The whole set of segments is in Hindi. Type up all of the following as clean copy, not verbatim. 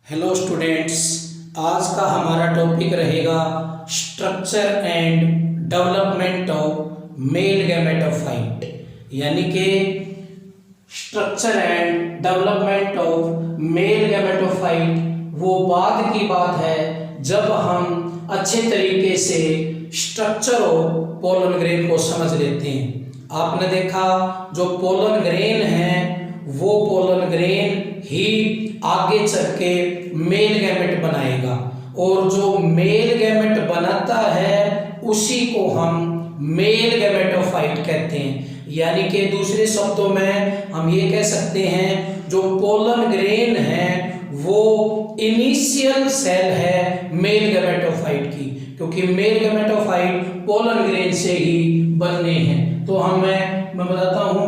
हेलो स्टूडेंट्स, आज का हमारा टॉपिक रहेगा structure and development of male gametophyte. यानी कि structure and development of male gametophyte वो बाद की बात है जब हम अच्छे तरीके से स्ट्रक्चर ऑफ पोलन ग्रेन को समझ लेते हैं। आपने देखा जो पोलन ग्रेन है वो पोलन ग्रेन ही आगे चल के मेल गैमेट बनाएगा और जो मेल गैमेट बनाता है उसी को हम मेल गैमेटोफाइट कहते हैं। यानी कि दूसरे शब्दों में हम ये कह सकते हैं जो पोलन ग्रेन है वो इनिशियल सेल है मेल गैमेटोफाइट की, क्योंकि मेल गैमेटोफाइट पोलन ग्रेन से ही बनने हैं। तो मैं बताता हूं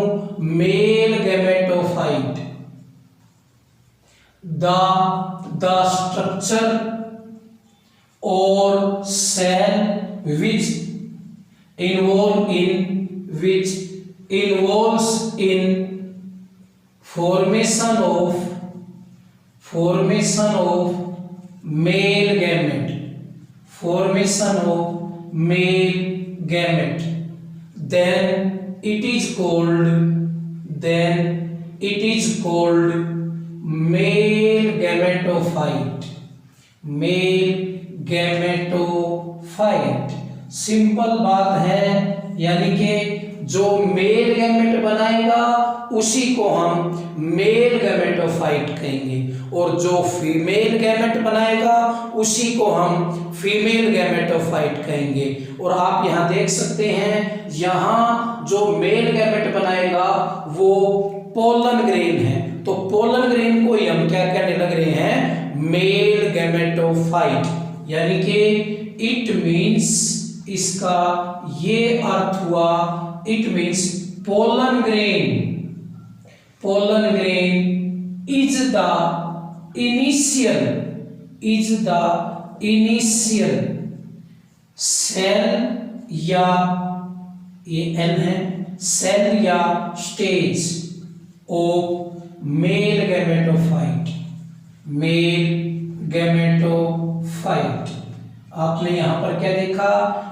male gametophyte the structure or cell which involves in formation of male gamete, then it is called male gametophyte. Simple बात है, यानी कि जो मेल गैमेट बनाएगा उसी को हम मेल गैमेटोफाइट कहेंगे और जो फीमेल गैमेट बनाएगा उसी को हम फीमेल गैमेटोफाइट कहेंगे। और आप यहाँ देख सकते हैं, यहाँ जो मेल गैमेट बनाएगा वो पोलन ग्रेन है, तो पोलन ग्रेन को ही हम क्या कहने लग रहे हैं, मेल गैमेटोफाइट। यानी कि इट मीन्स, इसका ये अर्थ हुआ, it means pollen grain is the initial cell या ये एन है, सेल या स्टेज ऑफ मेल गैमेटोफाइट। आपने यहां पर क्या देखा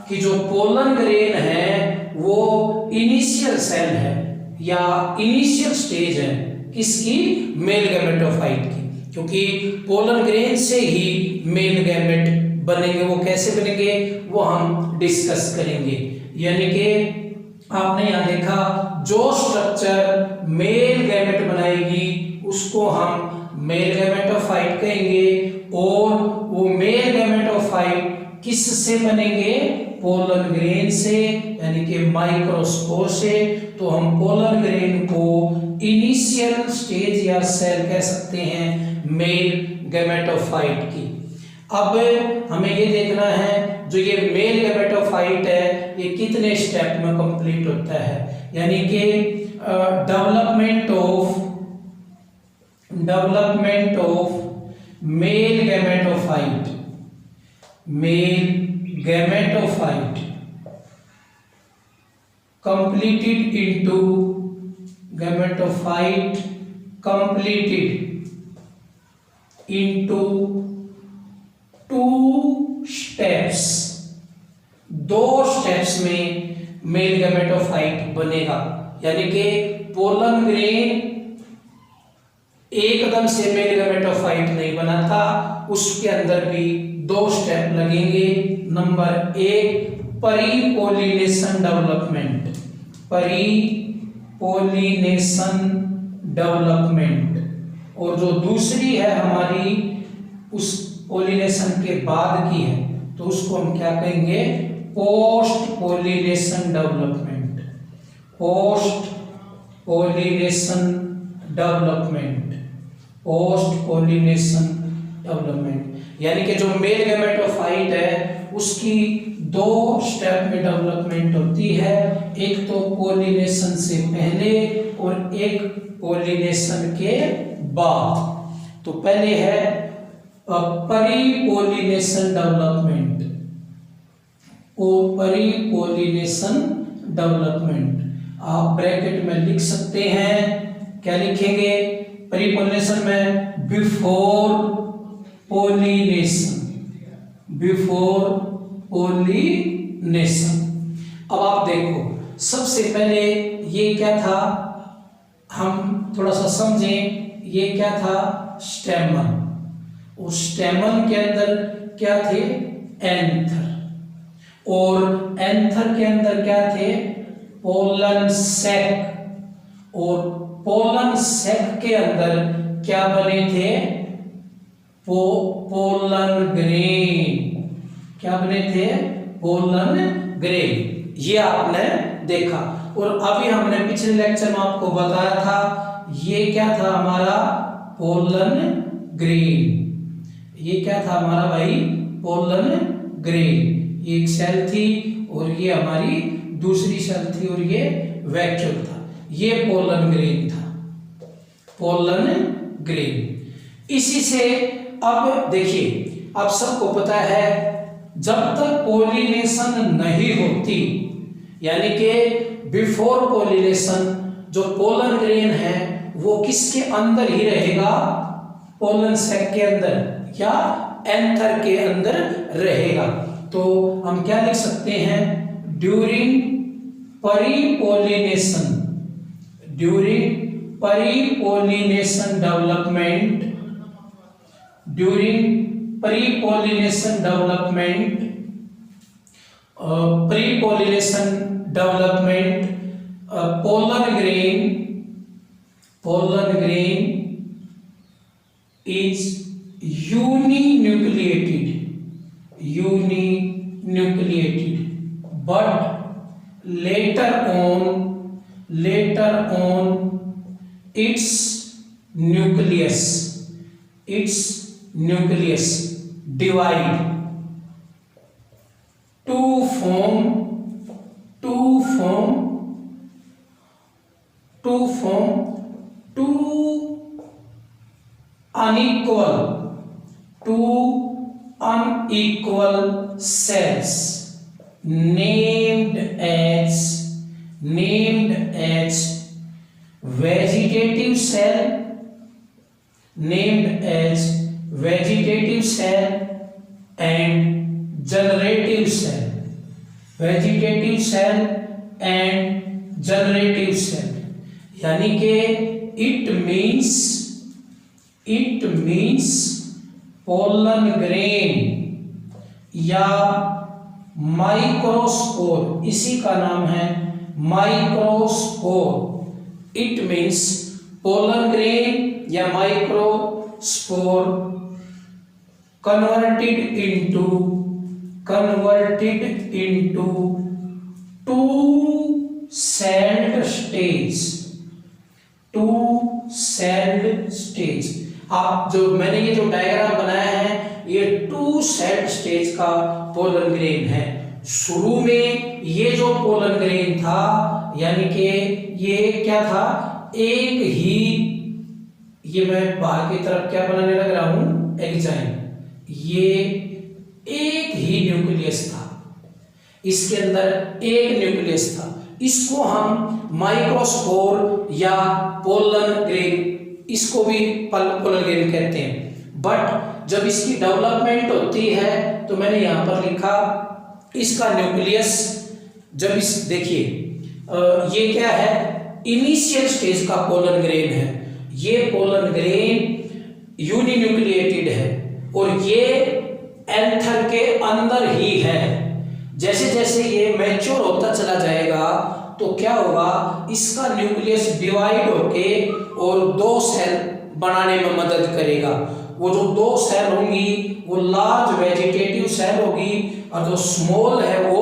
कि जो पोलन ग्रेन है वो इनिशियल सेल है या इनिशियल स्टेज है किसकी, मेल गैमेटोफाइट की, क्योंकि पोलन ग्रेन से ही मेल गैमेट बनेंगे। वो कैसे बनेंगे वो हम डिस्कस करेंगे। यानी कि आपने यहां देखा जो स्ट्रक्चर मेल गैमेट बनाएगी उसको हम मेल गैमेटोफाइट कहेंगे और वो मेल गैमेटोफाइट किस से बनेंगे, पोलन ग्रेन से, यानी कि माइक्रोस्पोर से। तो हम पोलन ग्रेन को इनिशियल स्टेज या सेल कह सकते हैं मेल गैमेटोफाइट की। अब हमें ये देखना है जो ये मेल गैमेटोफाइट है ये कितने स्टेप में कंप्लीट होता है। यानी कि development of male gametophyte completed into 2 steps। 2 steps में मेल गैमेटोफाइट बनेगा। यानी कि पोलन ग्रेन एकदम से मेल गैमेटोफाइट नहीं बनाता, उसके अंदर भी 2 स्टेप लगेंगे। नंबर 1 परी पोलिनेशन डेवलपमेंट, और जो दूसरी है हमारी उस पोलिनेशन के बाद की है तो उसको हम क्या कहेंगे, पोस्ट पोलिनेशन डेवलपमेंट। यानी कि जो मेल गैमेटोफाइट है उसकी 2 स्टेप में डेवलपमेंट होती है, एक तो पोलिनेशन से पहले और एक पोलिनेशन के बाद। तो पहले है परी पोलिनेशन डेवलपमेंट। आप ब्रैकेट में लिख सकते हैं, क्या लिखेंगे, परी पोलिनेशन में बिफोर पोलिनेशन, बिफोर पोलिनेशन। अब आप देखो, सबसे पहले ये क्या था, हम थोड़ा सा समझें। ये क्या था, स्टेमन। उस स्टेमन के अंदर क्या थे, एंथर, और एंथर के अंदर क्या थे, पोलन सैक, और पोलन सैक के अंदर क्या बने थे, पोलन ग्रेन। क्या बने थे, पोलन ग्रेन। ये आपने देखा। और अभी हमने पिछले लेक्चर में आपको बताया था, ये क्या था हमारा, पोलन ग्रेन। ये क्या था हमारा भाई, पोलन ग्रेन। ये एक सेल थी और ये हमारी दूसरी सेल थी और ये वैक्यूल था। ये पोलन ग्रेन था, पोलन ग्रेन। इसी से अब देखिए, आप सबको पता है जब तक पोलिनेशन नहीं होती, यानी कि बिफोर पोलिनेशन, जो पोलन ग्रेन है वो किसके अंदर ही रहेगा, पोलन सैक के अंदर या एंथर के अंदर रहेगा। तो हम क्या लिख सकते हैं, during prepollination, during prepollination development, during pre-pollination development, pre-pollination development, pollen grain is uninucleated, but later on its nucleus divide to form two unequal cells named as vegetative cell and generative cell, यानी कि it means पोलन ग्रेन या माइक्रोस्पोर, इसी का नाम है microspore. It means pollen grain या microspore converted into two-celled stage। आप जो मैंने ये जो डायग्राम बनाया है, ये 2-celled stage का पोलन ग्रेन है। शुरू में ये जो पोलन ग्रेन था, यानी कि ये क्या था, एक ही, ये मैं बाहर की तरफ क्या बनाने लग रहा हूं, एग्जाइन, ये एक ही न्यूक्लियस था, इसके अंदर एक न्यूक्लियस था। इसको हम माइक्रोस्पोर या पोलन ग्रेन, इसको भी पोलन ग्रेन कहते हैं। बट जब इसकी डेवलपमेंट होती है तो मैंने यहां पर लिखा इसका न्यूक्लियस, जब इस देखिए ये क्या है, इनिशियल स्टेज का पोलन ग्रेन है। ये पोलन ग्रेन यूनिन्यूक्लिएटेड है और ये एंथर के अंदर ही है। जैसे जैसे ये मैच्योर होता चला जाएगा तो क्या होगा, इसका न्यूक्लियस डिवाइड होके और 2 सेल बनाने में मदद करेगा। वो जो 2 सेल होंगी वो लार्ज वेजिटेटिव सेल होगी और जो स्मॉल है वो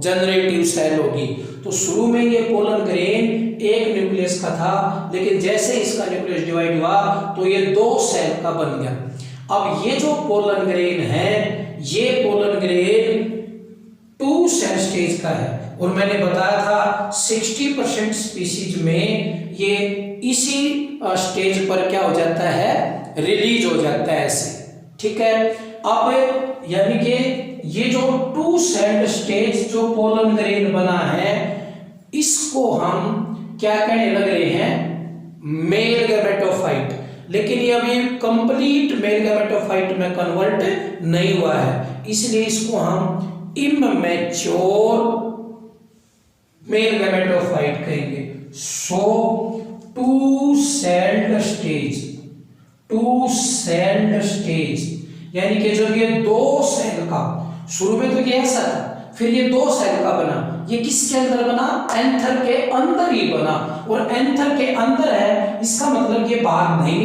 जनरेटिव सेल होगी। तो शुरू में ये पोलन ग्रेन एक न्यूक्लियस का था, लेकिन जैसे इसका न्यूक्लियस डिवाइड हुआ तो ये 2 सेल का बन गया। अब ये जो पोलन ग्रेन है, ये पोलन ग्रेन 2-cell स्टेज का है और मैंने बताया था 60% स्पीशीज में ये इसी स्टेज पर क्या हो जाता है, रिलीज हो जाता है ऐसे, ठीक है। अब यानी कि ये जो 2-cell स्टेज जो पोलन ग्रेन बना है, इसको हम क्या कहने लग रहे हैं, मेल गैमेटोफाइट। लेकिन ये अभी कंप्लीट मेल गैमेटोफाइट में कन्वर्ट नहीं हुआ है, इसलिए इसको हम इमैच्योर मेल गैमेटोफाइट कहेंगे। सो टू सेल्ड स्टेज यानी कि जब ये 2 सेल का, शुरू में तो ये ऐसा था, फिर ये 2 सेल का बना, ये किसके अंदर बना? एंथर के अंदर ही बना, और एंथर के अंदर है, इसका मतलब ये बाहर नहीं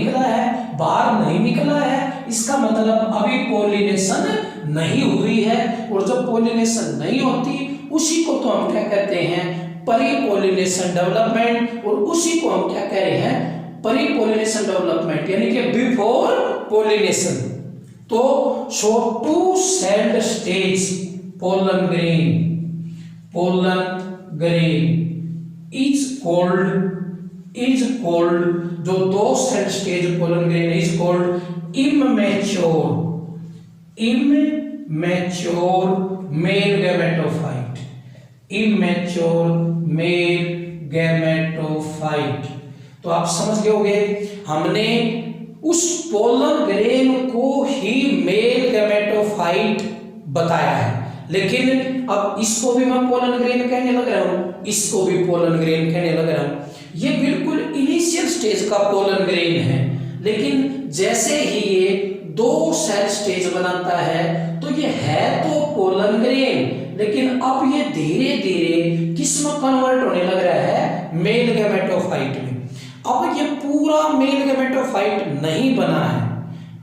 निकला है, इसका मतलब अभी पोलिनेशन नहीं हुई है, और जब पोलिनेशन नहीं होती उसी को तो हम क्या कहते हैं? परी पोलिनेशन डेवलपमेंट, और उसी को हम क्या कह रहे हैं? परी पोलिनेशन डेवलपमेंट, यानी कि बिफोर पोलिनेशन। तो show two celled stage pollen grain is called, जो 2 sailed stage pollen grain is called immature male gametophyte. तो आप समझ गए होंगे, हमने उस पोलन ग्रेन को ही मेल गैमेटोफाइट बताया है, लेकिन अब इसको भी मैं पोलन ग्रेन कहने लग रहा हूं, इसको भी पोलन ग्रेन कहने लग रहा हूं। ये बिल्कुल इनिशियल स्टेज का पोलन ग्रेन है, लेकिन जैसे ही ये 2 सेल स्टेज बनाता है तो ये है तो पोलन ग्रेन, लेकिन अब ये धीरे धीरे किस में कन्वर्ट होने लग रहा है? मेल गैमेटोफाइट में। अब ये पूरा मेल गैमेटोफाइट नहीं बना है,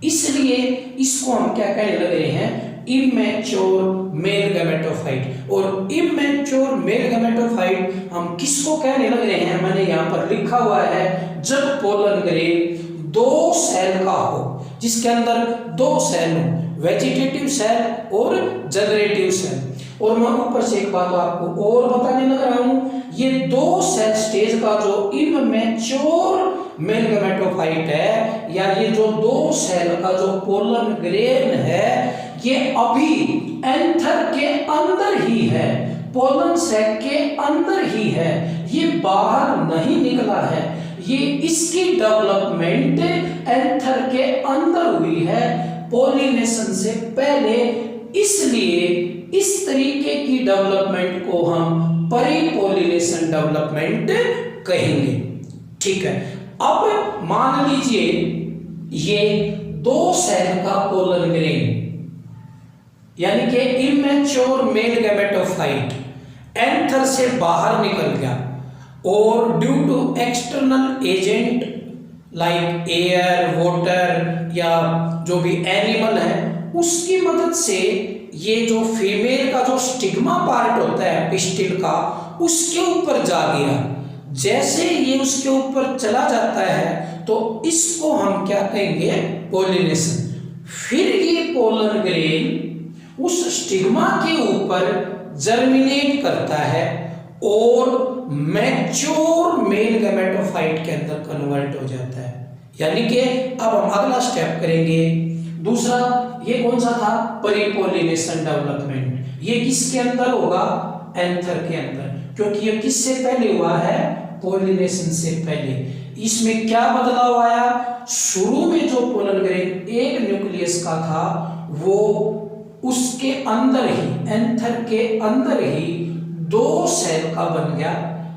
इसलिए इसको हम क्या कहने लग रहे हैं? Immature male gametophyte. और इमैच्योर मेल गैमेटोफाइट हम किसको कहने लग रहे हैं? मैंने यहाँ पर लिखा हुआ है, जब पोलन ग्रेन 2 सेल का हो, जिसके अंदर 2 सेल हो, वेजिटेटिव सेल और जनरेटिव सेल। और मैं ऊपर से एक बात आपको और बताने लग रहा हूं, ये 2 सेल स्टेज का जो इमैच्योर मेल गैमेटोफाइट है, या ये जो 2 सेल का जो पोलन ग्रेन है, ये अभी एंथर के अंदर ही है, पोलन सैक के अंदर ही है, ये बाहर नहीं निकला है। ये इसकी डेवलपमेंट एंथर के अंदर हुई है पोलिनेशन से पहले, इसलिए इस तरीके की डेवलपमेंट को हम परीपोलिनेशन डेवलपमेंट कहेंगे। ठीक है, अब मान लीजिए ये 2 सेल का पोलन ग्रेन यानी कि इमैच्योर मेल गैमेटोफाइट एंथर से बाहर निकल गया, और due to external agent like air, water या जो भी एनिमल है, उसकी मदद से ये जो फीमेल का जो स्टिग्मा पार्ट होता है पिस्टिल का, उसके ऊपर जा गिरा। जैसे ये उसके ऊपर चला जाता है तो इसको हम क्या कहेंगे? पोलिनेशन। फिर ये पोलन ग्रेन उस स्टिग्मा के ऊपर जर्मिनेट करता है और मैच्योर मेल गैमेटोफाइट के अंदर कन्वर्ट हो जाता है। यानी कि अब हम अगला स्टेप करेंगे, दूसरा, ये कौन सा था? परीपोलिनेशन डेवलपमेंट। ये किसके अंदर होगा? एंथर के अंदर, क्योंकि ये किससे पहले हुआ है? पोलिनेशन से पहले। इसमें क्या बदलाव आया? शुरू में जो पोलन ग्रेन एक न्यूक्लियस का था, वो उसके अंदर ही, एंथर के अंदर ही 2 सेल का बन गया।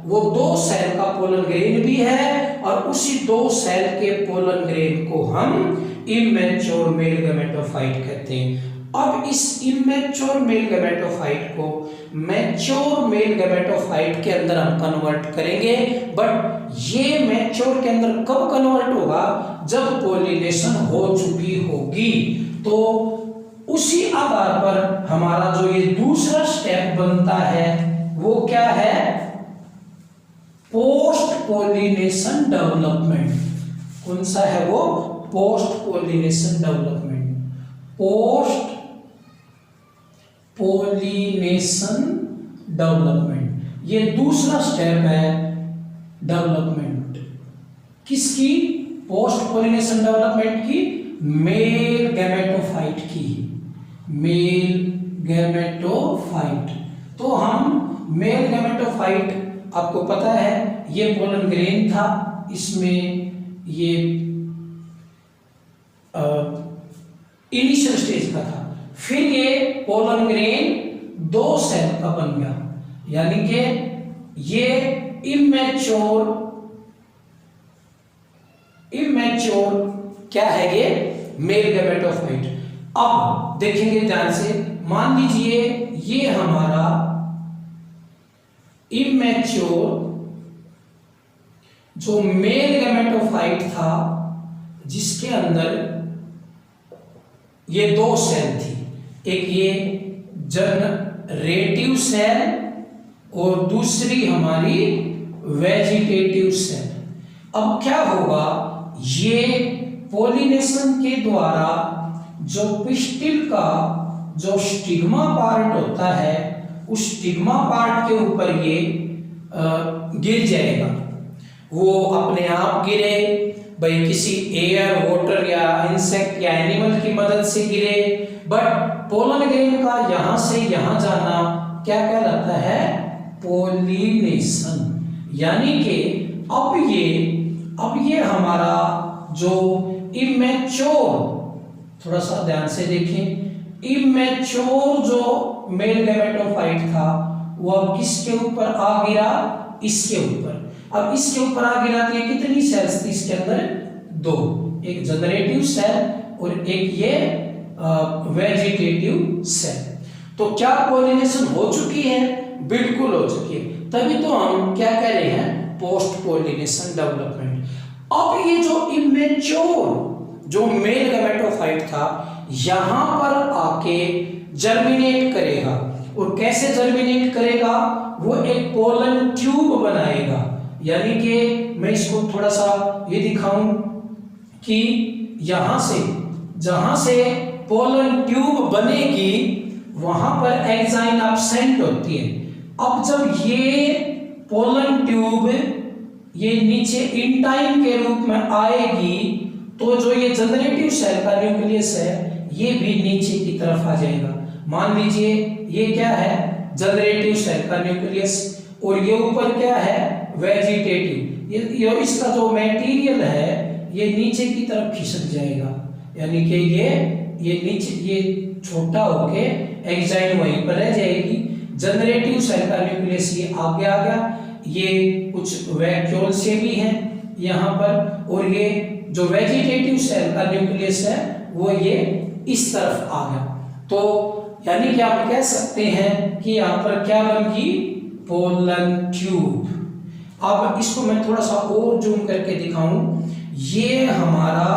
वो 2 सेल का पोलन ग्रेन भी है, और उसी 2 सेल के पोलन ग्रेन को हम इमैच्योर मेल गैमेटोफाइट कहते हैं। अब इस इमैच्योर मेल गैमेटोफाइट को मैच्योर मेल गैमेटोफाइट के अंदर हम कन्वर्ट करेंगे, बट ये मैच्योर के अंदर कब कन्वर्ट होगा? जब पोलिनेशन हो चुकी होगी। तो उसी आधार पर हमारा जो ये दूसरा स्टेप बनता है वो क्या है? Post pollination development. कौन सा है वो? Post pollination development. Post pollination development, ये दूसरा स्टेप है डेवलपमेंट किसकी? पोस्ट पोलिनेशन डेवलपमेंट की, मेल गैमेटोफाइट की, मेल गैमेटोफाइट। तो हम मेल गैमेटोफाइट, आपको पता है ये पोलन ग्रेन था, इसमें ये इनिशियल स्टेज का था। फिर ये पोलन ग्रेन 2 सेल का बन गया, यानी कि ये इमेच्योर क्या है, ये मेल गैमेटोफाइट। अब देखेंगे ध्यान से, मान लीजिए ये हमारा इमेच्योर जो मेल गैमेटोफाइट था, जिसके अंदर ये 2 सेल थी, एक ये जनरेटिव सेल और दूसरी हमारी वेजिटेटिव सेल। अब क्या होगा, ये पॉलिनेशन के द्वारा जो पिस्टिल का जो स्टिग्मा पार्ट होता है, उस स्टिग्मा पार्ट के ऊपर ये गिर जाएगा। वो अपने आप गिरे, भाई किसी एयर, वाटर या इंसेक्ट या एनिमल की मदद से गिरे, बट पोलन ग्रेन का यहां से यहां जाना क्या कहलाता है, पॉलिनेशन। यानी कि अब ये हमारा जो इमेच्योर, थोड़ा सा ध्यान से देखें, इमेच्योर जो मेल गैमेटोफाइट था वो अब किसके ऊपर आ गिरा, इसके ऊपर। अब इसके ऊपर आ गिरा तो ये कितनी सेल्स थी इसके अंदर, 2, एक जनरेटिव सेल और एक ये वेजिटेटिव सेल। तो क्या पॉलिनेशन हो चुकी है, बिल्कुल हो चुकी है, तभी तो हम क्या कह रहे हैं, पोस्ट पॉलिनेशन डेवलपमेंट। अब ये जो इमेच्योर जो मेल गैमेटोफाइट था यहां पर आके जर्मिनेट करेगा, और कैसे जर्मिनेट करेगा, वो एक पोलन ट्यूब बनाएगा। यानी कि मैं इसको थोड़ा सा ये दिखाऊं कि यहां से जहां से पोलन ट्यूब बनेगी वहां पर एंजाइम एब्सेंट होती है। अब जब ये पोलन ट्यूब ये नीचे इंटाइन के रूप में आएगी तो जो ये जनरेटिव सेल का न्यूक्लियस है ये भी नीचे की तरफ आ जाएगा। मान लीजिए ये क्या है, जनरेटिव सेल का न्यूक्लियस, और ये ऊपर क्या है, वेजिटेटिव। ये इसका जो मटेरियल है ये नीचे की तरफ खिसक जाएगा, यानी कि ये नीचे ये छोटा होके एंजाइम वहीं पर रह जाएगी। जनरेटिव सेल का न्यूक्लियस ये आगे आ गया, ये कुछ वैक्यूल से भी हैं यहाँ पर, और ये जो वेजिटेटिव सेल का न्यूक्लियस है वो ये इस तरफ आ गया। तो यानी कि आप कह सकते हैं कि यहाँ पर क्या बन गई, पोलन ट्यूब। अब इसको मैं थोड़ा सा और जूम करके दिखाऊं, ये हमारा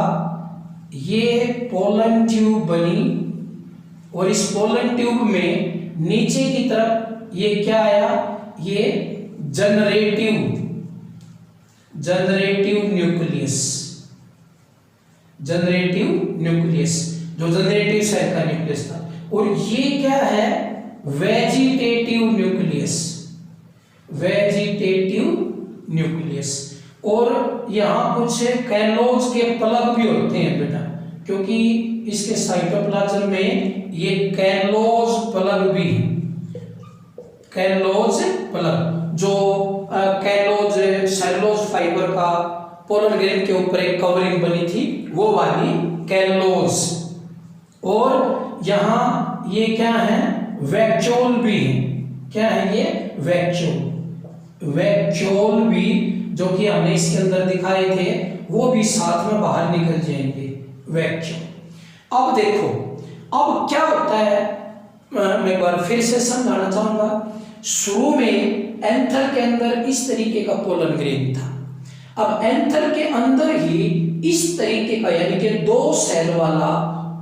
ये पोलन ट्यूब बनी, और इस पोलन ट्यूब में नीचे की तरफ ये क्या आया, ये जनरेटिव न्यूक्लियस, जो जनरेटिव सेल का न्यूक्लियस था। और ये क्या है, वेजिटेटिव न्यूक्लियस। और यहाँ कुछ कैलोज के प्लग भी होते हैं बेटा, क्योंकि इसके साइटोप्लाज्म में ये कैलोज प्लग भी है। कैलोज प्लग जो कैलोज सेलुलोज फाइबर का पोलन ग्रेन के ऊपर एक कवरिंग बनी थी, वो वाली कैलोज। और यहाँ ये क्या है, वैक्यूल भी है। क्या है ये, वैक्यूल भी, जो कि हमने इसके अंदर दिखाए थे, वो भी साथ में बाहर निकल जाएंगे, वैक्यूल। अब देखो अब क्या होता है, मैं एक बार फिर से समझाना चाहूंगा। शुरू में एंथर के अंदर इस तरीके का पोलन ग्रेन था, अब एंथर के अंदर ही इस तरीके का यानी कि 2 सेल वाला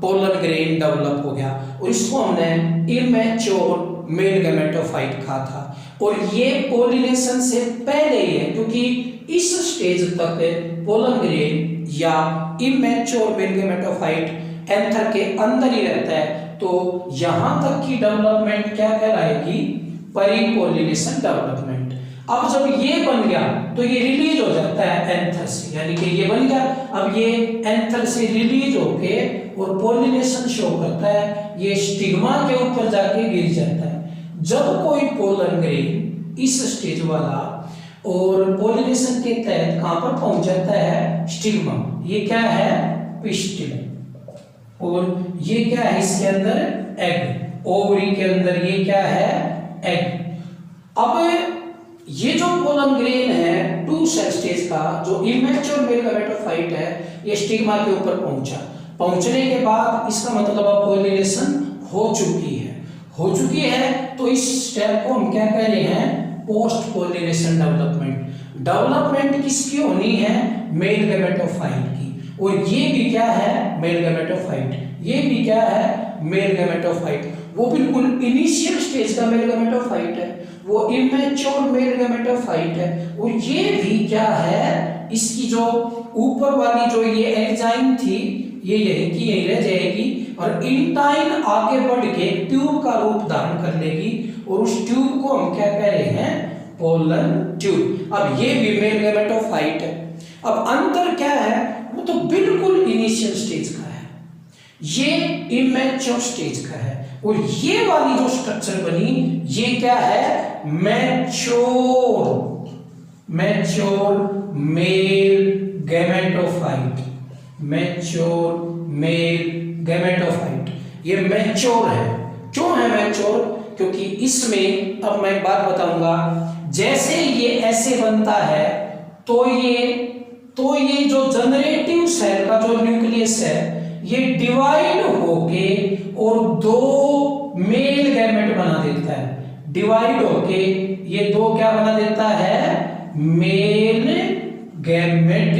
पोलन ग्रेन डेवलप हो गया, और इसको हमने इमेच्योर मेल गैमेटोफाइट कहा था। और ये पॉलिनेशन से पहले ही है, क्योंकि इस स्टेज तक पोलन ग्रेन या इमेच्योर मेल गैमेटोफाइट एंथर के अंदर ही रहता है। तो यहां तक की डेवलपमेंट क्या कहलाएगी, परिपोलिनेशन डेवलपमेंट। अब जब ये बन गया तो ये रिलीज हो जाता है एंथर से, यानी कि ये बन गया, अब ये एंथर से रिलीज होके और पोलिनेशन शो करता है, ये स्टिग्मा के ऊपर जाके गिर जाता है। जब कोई पोलन ग्रेन इस स्टेज वाला और पोलिनेशन के तहत कहां पर पहुंच जाता है, स्टिग्मा, ये क्या है, पिस्टिल। और ये क्या है इसके अंदर एग, ओवरी के अंदर ये क्या है एग। अब ये जो पोलन ग्रेन है 2 सेल स्टेज का जो इमेच्योर मेल गैमेटोफाइट है, ये स्टिग्मा के ऊपर पहुंचने के बाद इसका मतलब अब पॉलिनेशन हो चुकी है तो इस स्टेप को हम क्या कह रहे हैं पोस्ट पॉलिनेशन डेवलपमेंट किसकी होनी है मेल गैमेटोफाइट की। और ये भी क्या है मेल गैमेटोफाइट, वो बिल्कुल इनिशियल स्टेज का मेल गैमेटोफाइट है, वो इमेच्योर मेल गैमेटोफाइट है। और ये भी क्या है इसकी जो ऊपर वाली जो ये एंजाइम थी ये यही की यही रह जाएगी और इन टाइम आगे बढ़ के ट्यूब का रूप धारण कर लेगी और उस ट्यूब को हम क्या कह रहे हैं पोलन ट्यूब। अब ये भी मेल गैमेटोफाइट है। अब अंतर क्या है, वो तो बिल्कुल इनिशियल स्टेज का है, ये इमेच्योर स्टेज का है। और ये वाली जो स्ट्रक्चर बनी ये क्या है मैच्योर मेल गैमेटोफाइट, ये मैच्योर है। क्यों है मैच्योर, क्योंकि इसमें अब मैं एक बात बताऊंगा, जैसे ये ऐसे बनता है तो ये जो जनरेटिव सेल का जो न्यूक्लियस है ये डिवाइड होके और 2 मेल गैमेट बना देता है। डिवाइड होके ये 2 क्या बना देता है मेल गैमेट,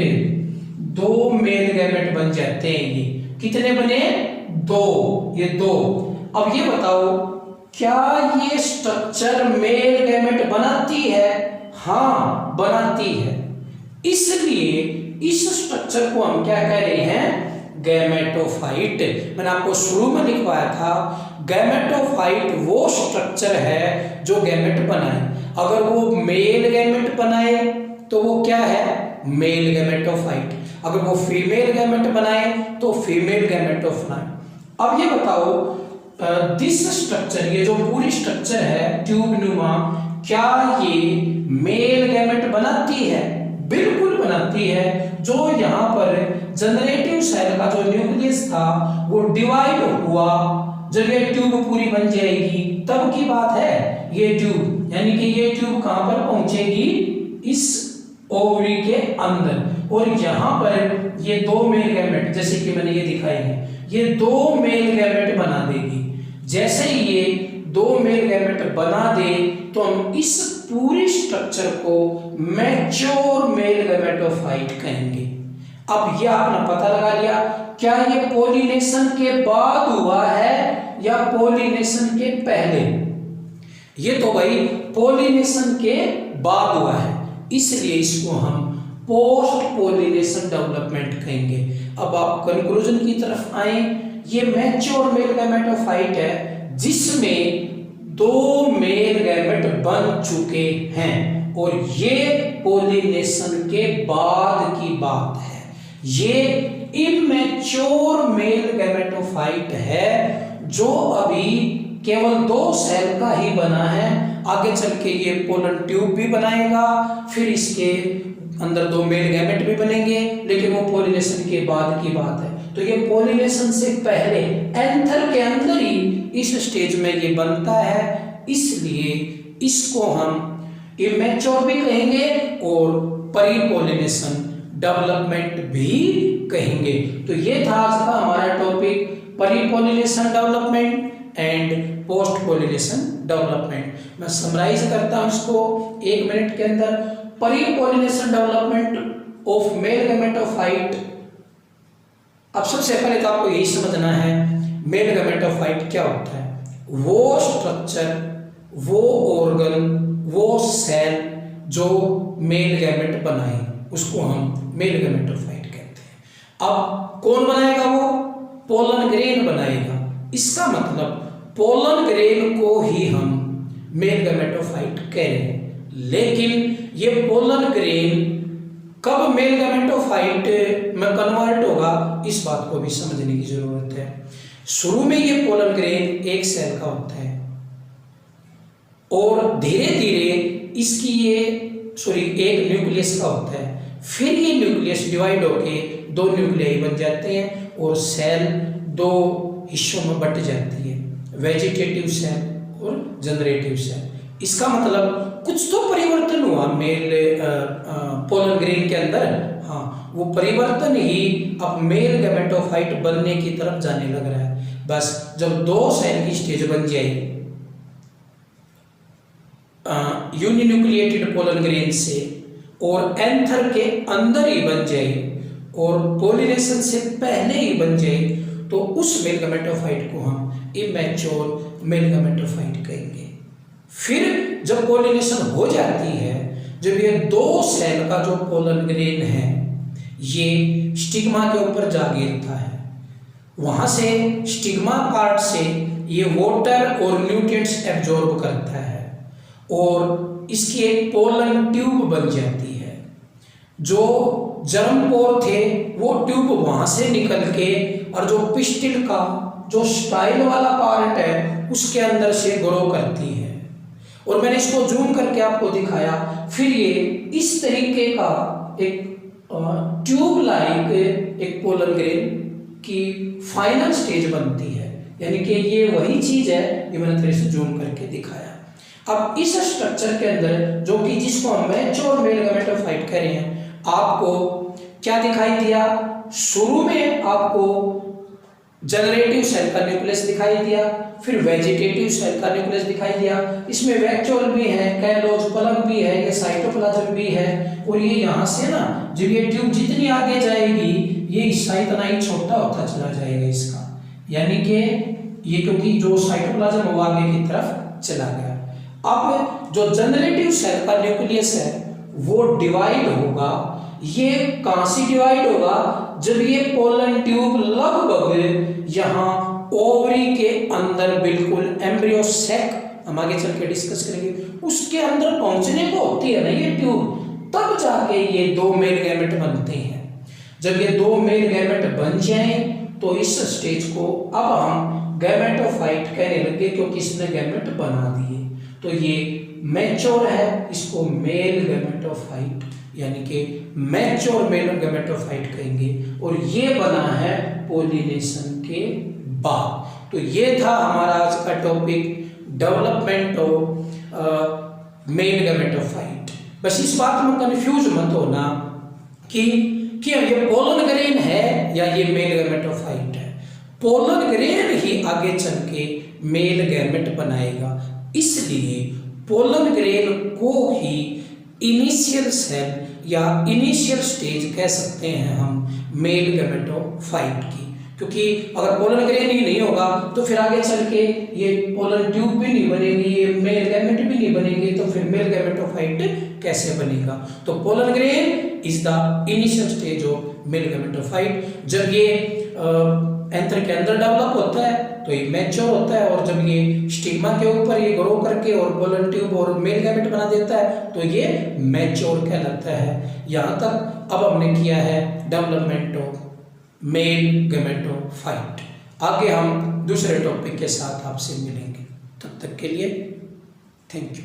2 मेल गैमेट बन जाते हैं। ये कितने बने 2, ये 2। अब ये बताओ क्या ये स्ट्रक्चर मेल गैमेट बनाती है? हाँ बनाती है, इसलिए इस स्ट्रक्चर को हम क्या कह रहे हैं गैमेटोफाइट। मैंने आपको शुरू में लिखवाया था गैमेटोफाइट वो स्ट्रक्चर है जो गैमेट बनाए। अगर वो मेल गैमेट बनाए तो वो क्या है मेल गैमेटोफाइट, अगर वो फीमेल गैमेट बनाए तो फीमेल गैमेटोफाइट। अब ये बताओ दिस स्ट्रक्चर, ये जो पूरी स्ट्रक्चर है ट्यूब नुमा, क्या ये मेल गैमेट बनाती है? बिल्कुल बनाती है। जो यहाँ पर जनरेटिव सेल का जो न्यूक्लियस था वो डिवाइड हुआ, जब ये ट्यूब पूरी बन जाएगी तब की बात है ये ट्यूब, यानी कि ये ट्यूब कहां पर पहुंचेगी इस ओवरी के अंदर। और यहाँ पर ये 2 मेल गैमेट जैसे कि मैंने ये दिखाई है, ये 2 मेल गैमेट बना देगी। जैसे ये 2 मेल गैमेट बना दे तो हम इस पूरी स्ट्रक्चर को मैच्योर मेल गैमेटोफाइट कहेंगे। अब ये आपने पता लगा लिया क्या ये पॉलिनेशन के बाद हुआ है या पॉलिनेशन के पहले। ये तो भाई पॉलिनेशन के बाद हुआ है, इसलिए इसको हम पोस्ट पॉलिनेशन डेवलपमेंट कहेंगे। अब आप कंक्लूजन की तरफ आए, ये मैच्योर मेल गैमेटोफाइट है जिसमें 2 मेल गैमेट बन चुके हैं और ये पॉलिनेशन के बाद की बात है। ये इमेच्योर मेल गैमेटोफाइट है जो अभी केवल 2 सेल का ही बना है। आगे चल के ये पोलन ट्यूब भी बनाएगा, फिर इसके अंदर 2 मेल गैमेट भी बनेंगे, लेकिन वो पॉलिनेशन के बाद की बात है। तो ये पॉलिनेशन से पहले एंथर के अंदर ही इस स्टेज में ये बनता है, इसलिए इसको हम इमेच्योर भी कहेंगे और प्री पॉलिनेशन डेवलपमेंट भी कहेंगे। तो ये था आज का हमारा topic pre pollination development and post pollination development. मैं समराइज करता हूं इसको 1 मिनट के अंदर। Pre pollination development of male gametophyte. अब सबसे पहले तो आपको यही समझना है मेल गैमेटोफाइट क्या होता है। वो स्ट्रक्चर, वो ऑर्गन, वो सेल जो मेल गैमेट बनाए उसको हम मेल गैमेटोफाइट कहते हैं। अब कौन बनाएगा? वो पोलन ग्रेन बनाएगा। इसका मतलब पोलन ग्रेन को ही हम मेल गैमेटोफाइट कह रहे हैं। लेकिन ये पोलन ग्रेन कब मेल गैमेटोफाइट में कन्वर्ट होगा इस बात को भी समझने की जरूरत है। शुरू में ये पोलन ग्रेन एक सेल का होता है और धीरे धीरे इसकी एक न्यूक्लियस का होता है, फिर ये न्यूक्लियस डिवाइड होके 2 न्यूक्लियाई बन जाते हैं और सेल दो हिस्सों में बट जाती है, वेजिटेटिव सेल और जनरेटिव सेल। इसका मतलब कुछ तो परिवर्तन हुआ मेल पोलन ग्रेन के अंदर। हाँ, वो परिवर्तन ही अब मेल गैमेटोफाइट बनने की तरफ जाने लग रहा है। बस जब दो सेल की स्टेज बन जाएगी यूनिन्यूक्लिएटेड पोलन ग्रेन से और एंथर के अंदर ही बन जाए और पोलिनेशन से पहले ही बन जाए, तो उस मेल गैमेटोफाइट को हम इमैच्योर मेल गैमेटोफाइट कहेंगे। फिर जब पोलिनेशन हो जाती है, जब ये दो सेल का जो पोलन ग्रेन है ये स्टिग्मा के ऊपर जा गिरता है, वहां से स्टिग्मा पार्ट से ये वाटर और न्यूट्रिएंट्स एब्जॉर्ब करता है और इसकी एक पोलन ट्यूब बन जाती है। जो जर्म पोर थे वो ट्यूब वहां से निकल के और जो पिस्टिल का जो स्टाइल वाला पार्ट है उसके अंदर से ग्रो करती है। और मैंने इसको जूम करके आपको दिखाया। फिर ये इस तरीके का एक ट्यूब लाइक एक पोलन ग्रेन की फाइनल स्टेज बनती है, यानी कि ये वही चीज है ये मैंने तेरे से जूम करके दिखाया। अब इस स्ट्रक्चर के अंदर जो कि जिसको हम मैच्योर मेल गैमेटोफाइट कह रहे हैं, आपको क्या दिखाई दिया? शुरू में आपको जनरेटिव सेल का न्यूक्लियस दिखाई दिया, फिर वेजिटेटिव सेल का न्यूक्लियस दिखाई दिया। इसमें वैक्यूल भी है, कैलोज प्लग भी है, ये साइटोप्लाज्म भी है। और ये यहाँ से ना जब ये ट्यूब जितनी आगे जाएगी ये हिस्सा इतना ही छोटा होता चला जाएगा इसका, यानी कि ये क्योंकि जो साइटोप्लाज्म वो आगे की तरफ चला गया। अब जो जनरेटिव सेल का न्यूक्लियस है वो डिवाइड होगा। ये कहां से डिवाइड होगा? जब ये पोलन ट्यूब लगभग यहाँ ओवरी के अंदर बिल्कुल एम्ब्रियो सैक, हम आगे चल के डिस्कस करेंगे, उसके अंदर पहुंचने को होती है ना ये ट्यूब, तब जाके ये दो मेल गैमेट बनते हैं। जब ये दो मेल गैमेट बन जाए तो इस स्टेज को अब हम गैमेटोफाइट कहने लगे क्योंकि इसने गैमेट बना दिए। तो ये मैच्योर है, इसको मेल गैमेटोफाइट यानी कि मैच्योर मेल गैमेटोफाइट कहेंगे। और ये बना है पोलिनेशन के बाद। तो ये था हमारा आज का topic, development of male gametophyte. बस इस बात में कंफ्यूज मत होना कि ये पोलन ग्रेन है या ये मेल गैमेटोफाइट है। पोलन ग्रेन ही आगे चल के मेल गैमेट बनाएगा, इसलिए पोलन ग्रेन को ही इनिशियल सेल या इनिशियल स्टेज कह सकते हैं हम मेल गैमेटोफाइट की। क्योंकि अगर पोलन ग्रेन ही नहीं होगा तो फिर आगे चल के ये पोलन ट्यूब भी नहीं बनेगी, ये मेल गैमेट भी नहीं बनेंगे, तो फिर मेल गैमेटोफाइट कैसे बनेगा? तो pollen grain is the initial stage of male gametophyte. जब ये एंथर के अंदर डेवलप होता है तो ये मैच्योर होता है, और जब ये स्टिग्मा के ऊपर ये ग्रो करके और पोलन ट्यूब और मेल गैमेट बना देता है तो ये मैच्योर कहलाता है। यहाँ तक अब हमने किया है डेवलपमेंट ऑफ मेल गैमेटोफाइट। आगे हम दूसरे टॉपिक के साथ आपसे मिलेंगे, तब तक के लिए थैंक यू।